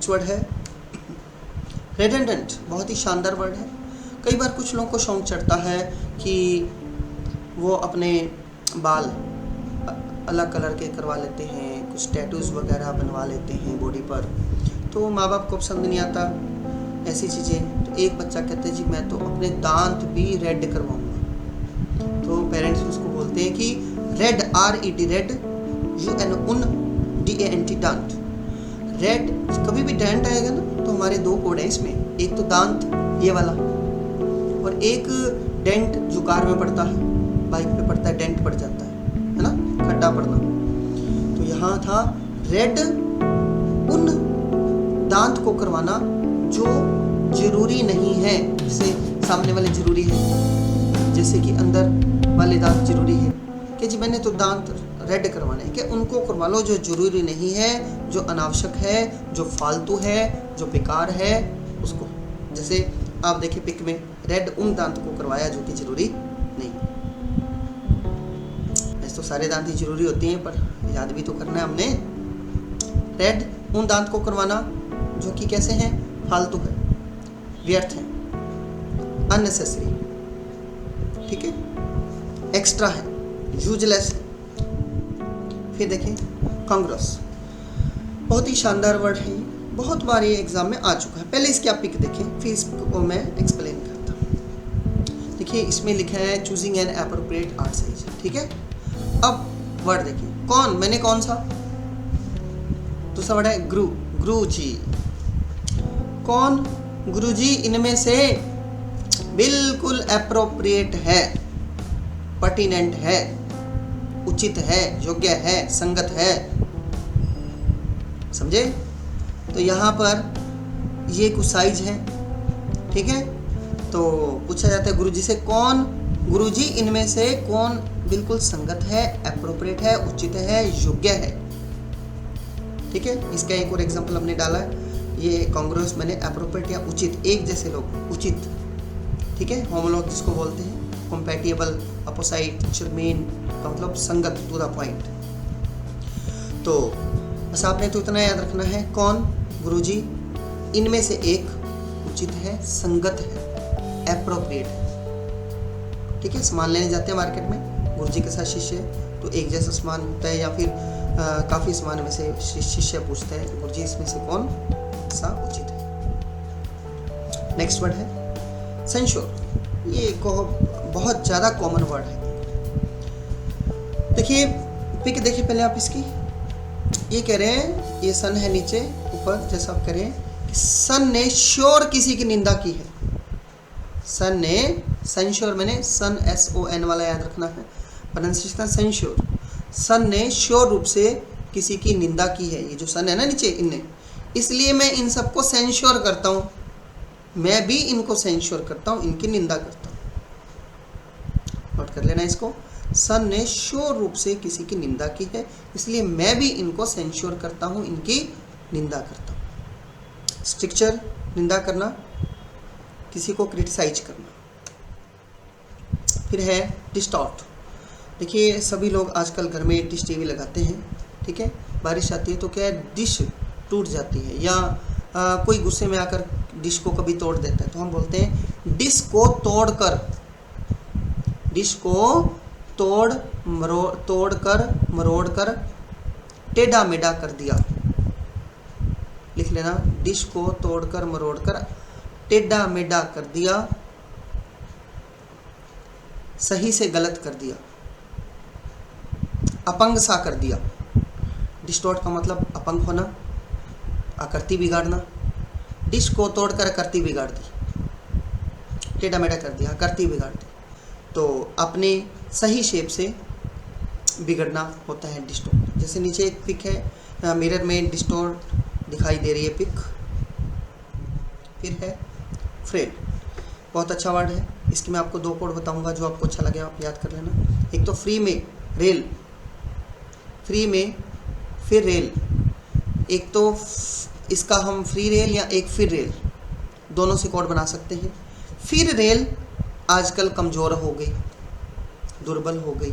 Next word है redundant, बहुत ही शानदार वर्ड है। कई बार कुछ लोगों को शौक चढ़ता है कि वो अपने बाल अलग कलर के करवा लेते हैं, कुछ टैटूज़ वगैरह बनवा लेते हैं बॉडी पर, तो माँ बाप को पसंद नहीं आता ऐसी चीज़ें। तो एक बच्चा कहते हैं जी मैं तो अपने दांत भी रेड करवाऊंगा, तो पेरेंट्स उसको बोलते हैं कि रेड, RED रेड, UNDANT दांत। रेड, कभी भी डेंट आएगा ना तो हमारे दो कोड हैं इसमें, एक तो दांत ये वाला, और एक डेंट जो कार में पड़ता है, बाइक पे पड़ता है, डेंट पड़ जाता है ना, खड्डा पड़ना। तो यहाँ था रेड उन दांत को करवाना जो जरूरी नहीं है, जैसे सामने वाले जरूरी है, जैसे कि अंदर वाले दांत जरूरी है कि जी मैंने तो दांत रेड करवाने हैं, कि उनको करवा लो जो जरूरी नहीं है, जो अनावश्यक है, जो फालतू है, जो बेकार है उसको। जैसे आप देखिए पिक में रेड उन दांत को करवाया जो कि जरूरी नहीं। ऐसे तो सारे दांत ही जरूरी होती हैं, पर याद भी तो करना है हमने। रेड उन दांत को करवाना जो कि कैसे हैं, फालतू है, व्यर्थ है, अननेसेसरी, ठीक है, एक्स्ट्रा है, यूजलेस है। फिर देखें कॉन्ग्रुअस, बहुत ही शानदार वर्ड है, बहुत बार ये एग्जाम में आ चुका है। पहले इसकी आप पिक देखें, फिर इसको मैं एक्सप्लेन करता हूँ। देखिए इसमें लिखा है choosing N appropriate art size, ठीक है। अब वर्ड देखिए, कौन, मैंने कौन सा, दूसरा वर्ड है गुरु, गुरुजी। कौन, गुरुजी इनमें से बिल्कुल एप्रोप्रिएट है, पर्टिनेंट है, उचित है, योग्य है, संगत है, समझे। तो यहाँ पर ये कुछ साइज है, ठीक है। तो पूछा जाता है गुरुजी से कौन, गुरुजी इनमें से कौन बिल्कुल संगत है, एप्रोप्रिएट है, उचित है, योग्य है, ठीक है। इसका एक और एग्जांपल हमने डाला है, ये कॉन्ग्रुअस मैंने एप्रोप्रिएट या उचित, एक जैसे लोग, उचित, ठीक है। होमोलॉग जिसको बोलते हैं, कंपैटिबल, अपोसाइट, जर्मेन का मतलब संगत, टू द पॉइंट। तो बस आपने तो इतना याद रखना है, कौन, गुरुजी इनमें से एक उचित है, संगत है, एप्रोप्रिएट है, ठीक है। सामान लेने जाते हैं मार्केट में, गुरुजी के साथ शिष्य है तो एक जैसा सामान होता है, या फिर काफ़ी सामान में से शिष्य पूछता है गुरुजी इसमें से कौन सा उचित है। नेक्स्ट वर्ड है सेंश्योर, ये बहुत ज़्यादा कॉमन वर्ड है। देखिए पिक देखिए पहले आप इसकी, ये कह रहे हैं ये सन है नीचे, ऊपर जैसा आप कह रहे हैं कि सन ने श्योर किसी की निंदा की है। सन ने, सेंश्योर मैंने सन SON वाला याद रखना है, प्रोनाउंसिएशन सेंश्योर। सन ने श्योर रूप से किसी की निंदा की है, ये जो सन है ना नीचे, इनने, इसलिए मैं इन सबको सेंश्योर करता हूँ, मैं भी इनको सेंश्योर करता हूँ, इनकी निंदा करता हूँ। नोट कर लेना इसको, सन ने श्योर रूप से किसी की निंदा की है, इसलिए मैं भी इनको सेंश्योर करता हूँ, इनकी निंदा करता हूँ। स्ट्रिक्चर, निंदा करना, किसी को क्रिटिसाइज करना। फिर है डिस्टॉर्ट, देखिए सभी लोग आजकल घर में डिश टीवी लगाते हैं, ठीक है। बारिश आती है तो क्या है, डिश टूट जाती है, या कोई गुस्से में आकर डिश को कभी तोड़ देता है, तो हम बोलते हैं डिश को तोड़कर, डिश को तोड़कर मरोड़कर टेढ़ा मेढ़ा कर दिया। लिख लेना, डिश को तोड़कर मरोड़कर टेढ़ा मेढ़ा कर दिया, सही से गलत कर दिया, अपंग सा कर दिया। डिस्टॉर्ट का मतलब अपंग होना, आकृति बिगाड़ना। डिश को तोड़कर आकृति बिगाड़ दी, टेढ़ा मेढ़ा कर दिया, आकृति बिगाड़ दी, तो अपने सही शेप से बिगड़ना होता है डिस्टॉर्ट। जैसे नीचे एक पिक है, मिरर में डिस्टॉर्ट दिखाई दे रही है पिक। फिर है फ्रेड, बहुत अच्छा वर्ड है, इसकी मैं आपको दो कोड बताऊंगा, जो आपको अच्छा लगे आप याद कर लेना। एक तो फ्री में रेल, फ्री में फिर रेल, एक तो इसका हम फ्री रेल या एक फिर रेल, दोनों से कोड बना सकते हैं। फिर रेल आजकल कमज़ोर हो गई, दुर्बल हो गई।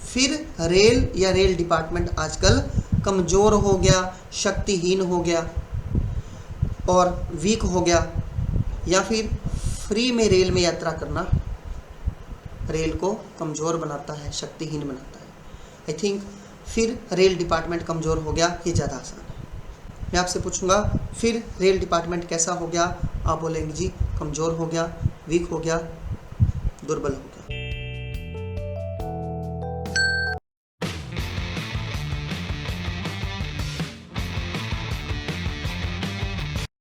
फिर रेल या रेल डिपार्टमेंट आजकल कमज़ोर हो गया, शक्तिहीन हो गया और वीक हो गया, या फिर फ्री में रेल में यात्रा करना रेल को कमज़ोर बनाता है, शक्तिहीन बनाता है। आई थिंक फिर रेल डिपार्टमेंट कमज़ोर हो गया, ये ज़्यादा आसान है। मैं आपसे पूछूंगा फिर रेल डिपार्टमेंट कैसा हो गया, आप बोलेंगे जी कमज़ोर हो गया, वीक हो गया, दुर्बल हो गया।